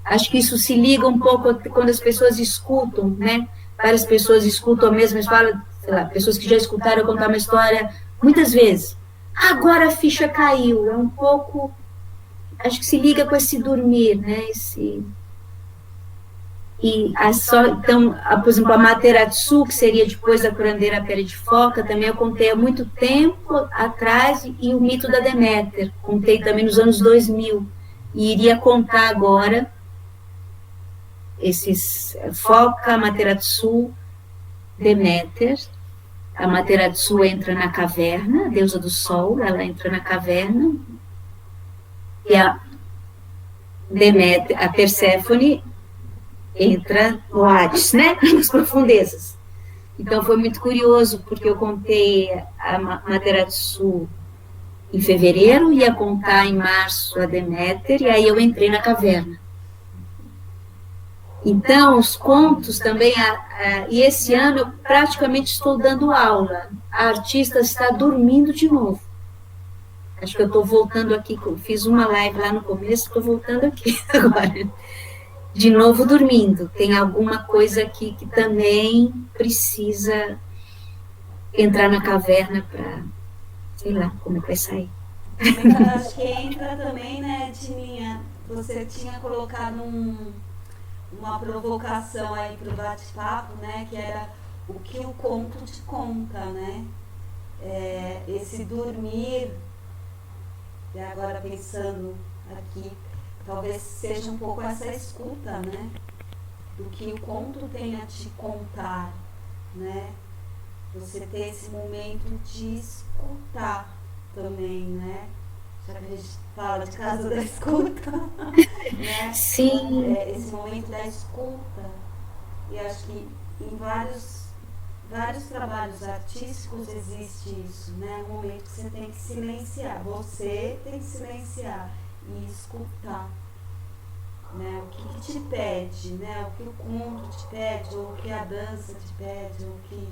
Acho que isso se liga um pouco quando as pessoas escutam, né? Várias pessoas escutam a mesma história, sei lá, pessoas que já escutaram eu contar uma história muitas vezes. Agora a ficha caiu, é um pouco, acho que se liga com esse dormir, né? Então, por exemplo, a Materatsu, que seria depois da Curandeira Pele de Foca, também eu contei há muito tempo atrás, e o mito da Deméter, contei também nos anos 2000, e iria contar agora esses Foca, Materatsu, Deméter. A Materatsu entra na caverna, a deusa do sol, ela entra na caverna, e a Deméter, a Perséfone, entra no Hades, né? Nas profundezas. Então foi muito curioso, porque eu contei a Materatsu em fevereiro, ia contar em março a Deméter, e aí eu entrei na caverna. Então, os contos também, e esse ano eu praticamente estou dando aula. A artista está dormindo de novo. Acho que eu estou voltando aqui, fiz uma live lá no começo, estou voltando aqui agora. De novo dormindo. Tem alguma coisa aqui que também precisa entrar na caverna para, sei lá, como é que vai sair. Acho que entra também, né, Tininha? Você tinha colocado uma provocação aí para o bate-papo, né, que era o que o conto te conta, né? Esse dormir, e agora pensando aqui, talvez seja um pouco essa escuta, né? Do que o conto tem a te contar, né? Você ter esse momento de escutar também, né? Já que a gente fala de casa da escuta, né? Sim. Esse momento da escuta. E acho que em vários trabalhos artísticos existe isso, né? Um momento que você tem que silenciar. Você tem que silenciar e escutar, né? O que te pede, né? O que o conto te pede, ou o que a dança te pede, ou o que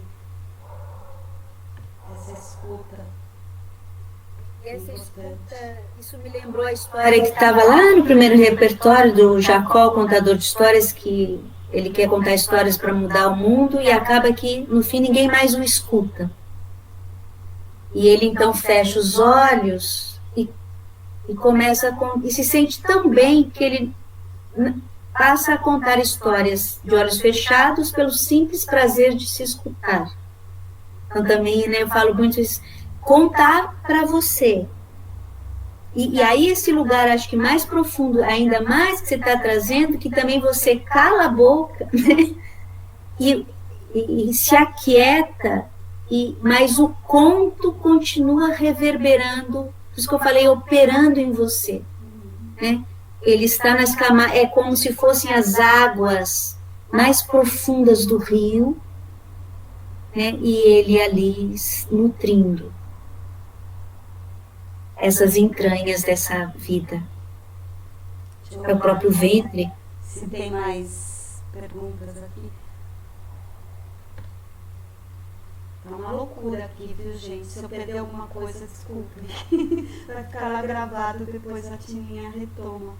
essa escuta. Essa escuta, isso me lembrou a história que estava lá no primeiro repertório do Jacó, contador de histórias, que ele quer contar histórias para mudar o mundo e acaba que no fim ninguém mais o escuta. E ele então fecha os olhos e começa e se sente tão bem que ele passa a contar histórias de olhos fechados pelo simples prazer de se escutar. Então também, né, eu falo muito isso, contar para você. E aí esse lugar, acho que mais profundo, ainda mais que você está trazendo, que também você cala a boca, né, e se aquieta, mas o conto continua reverberando, por isso que eu falei, operando em você, né? ele está nas camadas, é como se fossem as águas mais profundas do rio, né? E ele ali nutrindo essas entranhas dessa vida. É o próprio ventre. Se tem mais perguntas aqui. Tá uma loucura aqui, viu, gente? Se eu perder alguma coisa, desculpe. Vai ficar lá gravado, depois a Tininha retoma.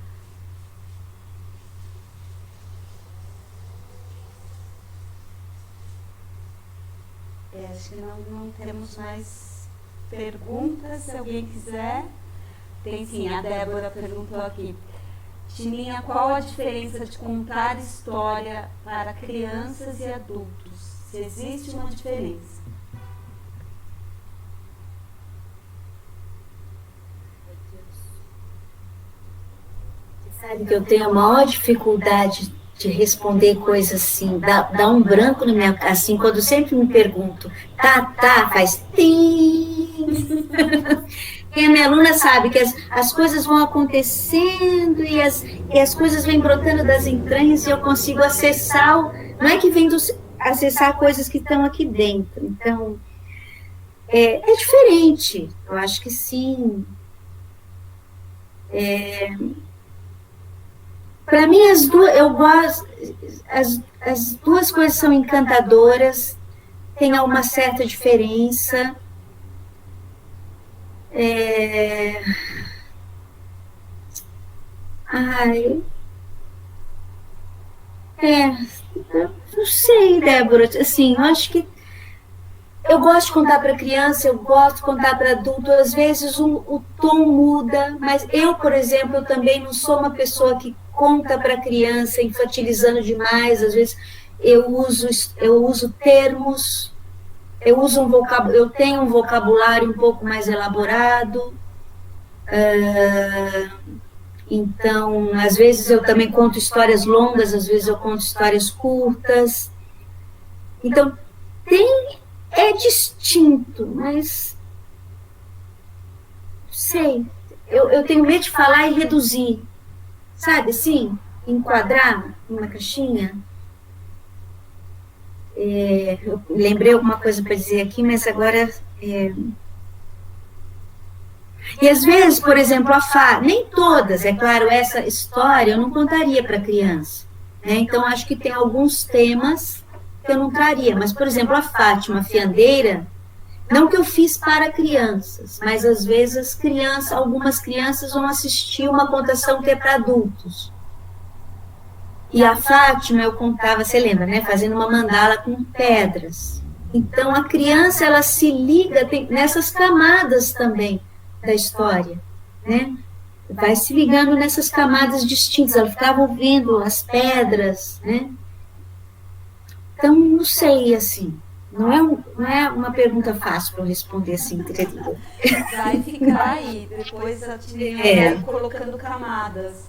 Acho que não temos mais perguntas. Se alguém quiser. Tem sim, a Débora perguntou aqui. Tininha, qual a diferença de contar história para crianças e adultos? Se existe uma diferença? Você sabe que eu tenho a maior dificuldade de responder coisas assim, dá um branco na minha, assim, quando eu sempre me pergunto, faz tim. E a minha aluna sabe que as coisas vão acontecendo e as coisas vêm brotando das entranhas e eu consigo acessar, não é que vem acessar coisas que estão aqui dentro. Então, é diferente, eu acho que sim. Para mim, eu gosto, as duas coisas são encantadoras, tem uma certa diferença. Não sei, Débora, assim, eu acho que eu gosto de contar para criança, eu gosto de contar para adulto, às vezes o tom muda, mas eu, por exemplo, eu também não sou uma pessoa que conta para criança, infantilizando demais, às vezes eu uso termos, eu tenho um vocabulário um pouco mais elaborado, então, às vezes eu também conto histórias longas, às vezes eu conto histórias curtas, então é distinto, mas sei, eu tenho medo de falar e reduzir, sabe assim, enquadrar numa caixinha. Eu lembrei alguma coisa para dizer aqui, mas agora... E às vezes, por exemplo, nem todas, é claro, essa história eu não contaria para criança, né? Então acho que tem alguns temas que eu não traria, mas, por exemplo, a Fátima Fiandeira, não que eu fiz para crianças, mas às vezes algumas crianças vão assistir uma contação que é para adultos. E a Fátima eu contava, você lembra, né? Fazendo uma mandala com pedras. Então a criança, ela se liga nessas camadas também da história, né? Vai se ligando nessas camadas distintas, ela ficava vendo as pedras, né? Então, não sei, assim, não é uma pergunta fácil para eu responder assim, entendeu? Vai ficar aí, depois a Tininha vai colocando camadas.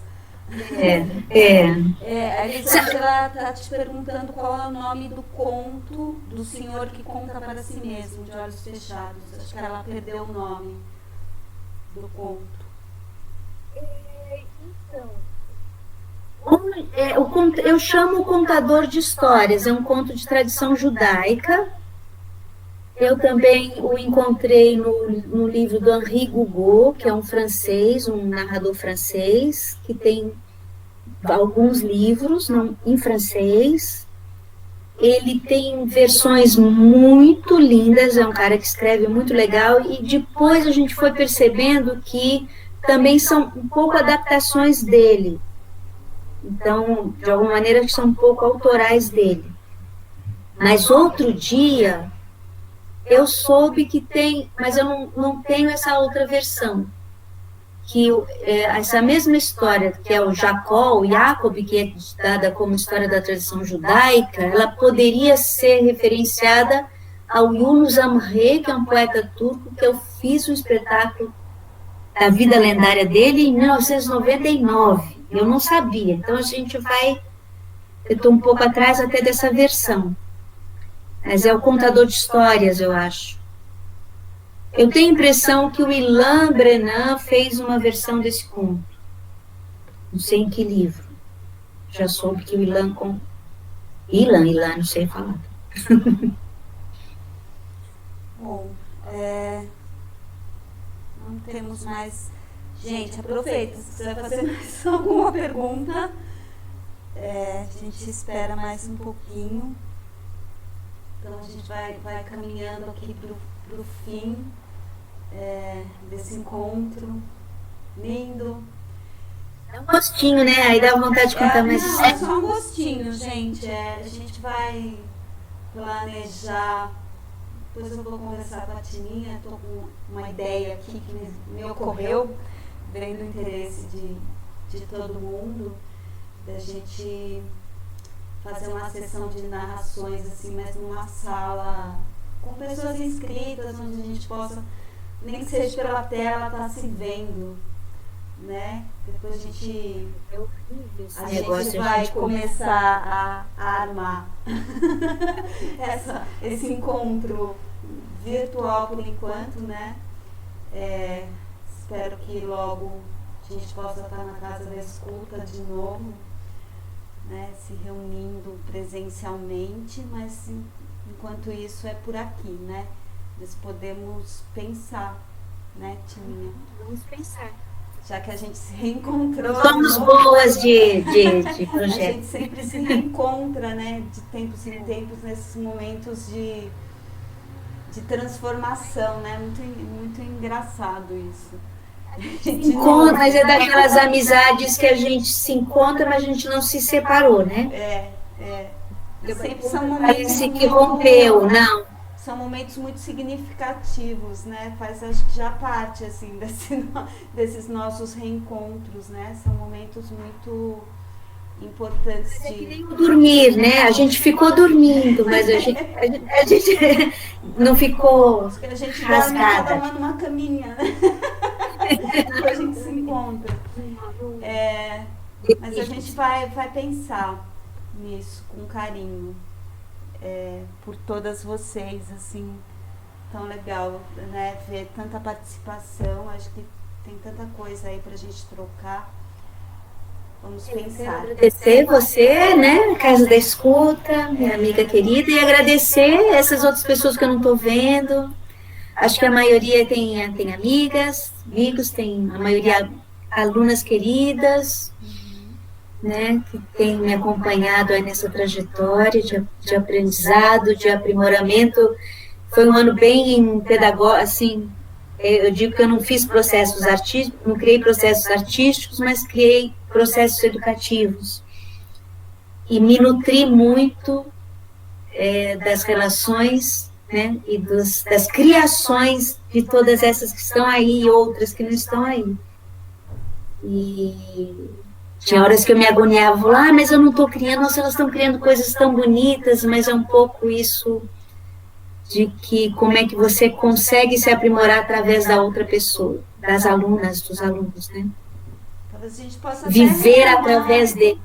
A Elisângela está te perguntando qual é o nome do conto do senhor que conta para si mesmo, de olhos fechados. Acho que ela perdeu o nome do conto. Eu chamo o contador de histórias, é um conto de tradição judaica. Eu também o encontrei no livro do Henri Gougaud, que é um francês, um narrador francês, que tem alguns livros em francês. Ele tem versões muito lindas, é um cara que escreve muito legal, e depois a gente foi percebendo que também são um pouco adaptações dele. Então, de alguma maneira, são um pouco autorais dele. Mas outro dia, eu soube que tem, mas eu não tenho essa outra versão, que essa mesma história, que é o Jacob, que é dada como história da tradição judaica, ela poderia ser referenciada ao Yunus Emre, que é um poeta turco, que eu fiz um espetáculo da vida lendária dele em 1999. Eu não sabia, então eu estou um pouco atrás até dessa versão, mas é o contador de histórias, eu acho. Eu tenho a impressão que o Ilan Brenan fez uma versão desse conto. Não sei em que livro. Já soube que o Ilan, não sei falar. Bom, não temos mais. Gente, aproveita. Se quiser fazer mais alguma pergunta, a gente espera mais um pouquinho. Então a gente vai caminhando aqui pro fim desse encontro lindo. É um gostinho, né? Aí dá vontade de contar mais Não, história. é só um gostinho, gente. A gente vai planejar. Depois eu vou conversar com a Tininha. Estou com uma ideia aqui que me ocorreu, vendo o interesse de todo mundo, da gente fazer uma sessão de narrações, assim, mas numa sala com pessoas inscritas, onde a gente possa, nem que seja pela tela, estar se vendo, né? Depois a gente vai começar a armar esse encontro virtual por enquanto, né? Espero que logo a gente possa estar na Casa da Escuta de novo, né? Se reunindo presencialmente, mas enquanto isso é por aqui, né? Nós podemos pensar, né, Tininha? Vamos pensar. Já que a gente se reencontrou. Somos boas de projeto. A gente sempre se reencontra, né? De tempos em tempos, nesses momentos de transformação, né? Muito engraçado isso. Encontra, mas é daquelas amizades que a gente se encontra, mas a gente não se separou, né? Sempre são momentos. Parece que rompeu, não. São momentos muito significativos, né? Acho que já parte, assim, desses nossos reencontros, né? São momentos muito importantes É que nem o dormir, né? A gente ficou dormindo, mas a gente não ficou a gente rasgada. dorme cada uma numa caminha, né? Depois a gente se encontra. Mas a gente vai pensar nisso com carinho. Por todas vocês, assim, tão legal, né, ver tanta participação. Acho que tem tanta coisa aí pra gente trocar. Vamos pensar. Agradecer você, né, Casa da Escuta, minha amiga querida, e agradecer essas outras pessoas que eu não estou vendo. Acho que a maioria tem amigas, amigos, tem a maioria alunas queridas, né, que tem me acompanhado aí nessa trajetória de aprendizado, de aprimoramento. Foi um ano bem pedagógico, assim, eu digo que eu não fiz processos artísticos, não criei processos artísticos, mas criei processos educativos. E me nutri muito das relações, né, e das criações de todas essas que estão aí e outras que não estão aí. E tinha horas que eu me agoniava, vou lá, mas eu não estou criando, nossa, elas estão criando coisas tão bonitas, mas é um pouco isso de que como é que você consegue se aprimorar através da outra pessoa, das alunas, dos alunos, né? Talvez a gente possa viver através de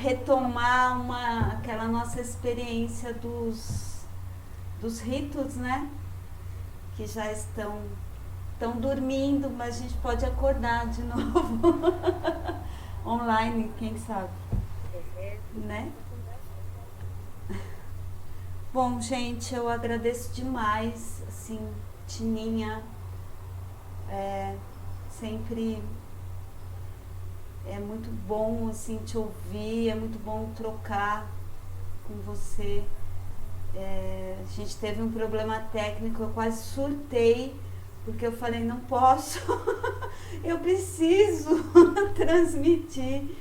retomar aquela nossa experiência dos ritos, né? Que já estão dormindo, mas a gente pode acordar de novo online, quem sabe, né? Bom, gente, eu agradeço demais, assim, Tininha, sempre é muito bom, assim, te ouvir, é muito bom trocar com você. A gente teve um problema técnico, eu quase surtei, porque eu falei, não posso, eu preciso transmitir.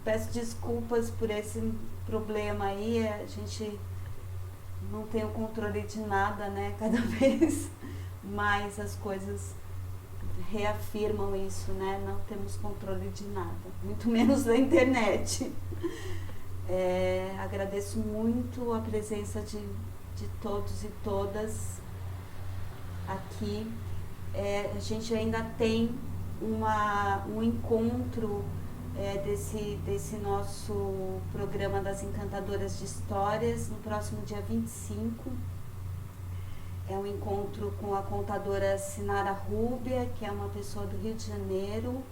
Peço desculpas por esse problema aí, a gente não tem o controle de nada, né? Cada vez mais as coisas reafirmam isso, né? Não temos controle de nada, muito menos da internet. Agradeço muito a presença de todos e todas aqui. A gente ainda tem um encontro desse nosso programa das Encantadoras de Histórias no próximo dia 25. É um encontro com a contadora Sinara Rúbia, que é uma pessoa do Rio de Janeiro,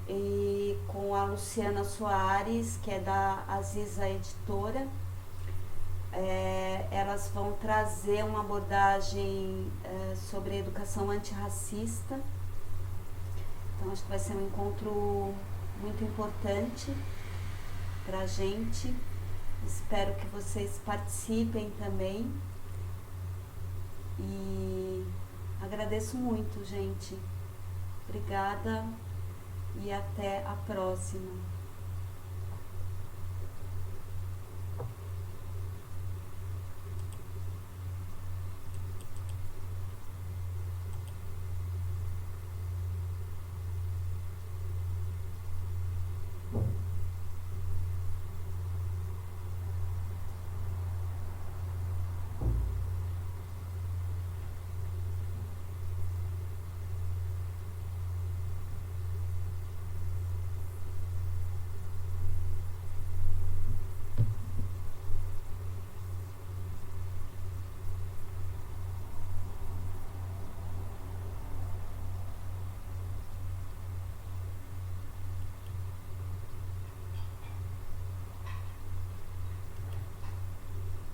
e com a Luciana Soares, que é da Aziza Editora. Elas vão trazer uma abordagem sobre educação antirracista. Então acho que vai ser um encontro muito importante para a gente. Espero que vocês participem também. E agradeço muito, gente. Obrigada e até a próxima.